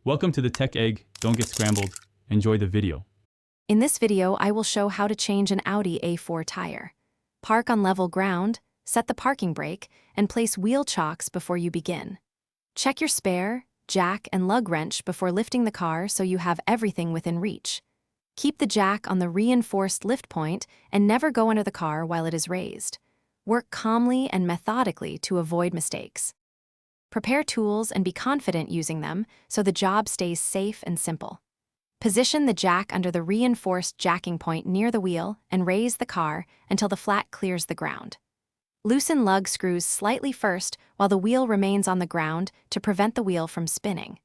Welcome to the Tech Egg. Don't get scrambled. Enjoy the video. In this video, I will show how to change an Audi A4 tire. Park on level ground, set the parking brake, and place wheel chocks before you begin. Check your spare, jack, and lug wrench before lifting the car so you have everything within reach. Keep the jack on the reinforced lift point and never go under the car while it is raised. Work calmly and methodically to avoid mistakes. Prepare tools and be confident using them so the job stays safe and simple. Position the jack under the reinforced jacking point near the wheel and raise the car until the flat clears the ground. Loosen lug screws slightly first while the wheel remains on the ground to prevent the wheel from spinning.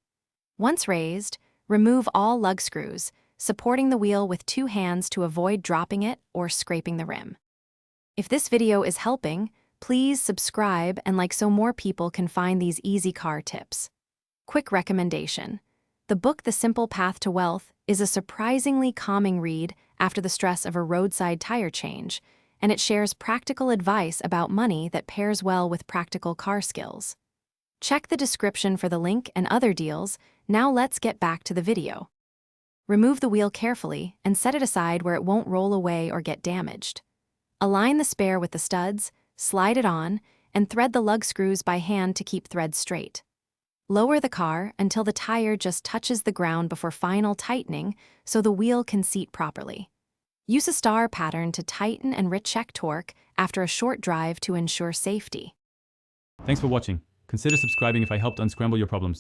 Once raised, remove all lug screws, supporting the wheel with 2 hands to avoid dropping it or scraping the rim. If this video is helping, please subscribe and like so more people can find these easy car tips. Quick recommendation. The book The Simple Path to Wealth is a surprisingly calming read after the stress of a roadside tire change, and it shares practical advice about money that pairs well with practical car skills. Check the description for the link and other deals. Now let's get back to the video. Remove the wheel carefully and set it aside where it won't roll away or get damaged. Align the spare with the studs, slide it on, and thread the lug screws by hand to keep threads straight. Lower the car until the tire just touches the ground before final tightening so the wheel can seat properly. Use a star pattern to tighten and recheck torque after a short drive to ensure safety. Thanks for watching. Consider subscribing if I helped unscramble your problems.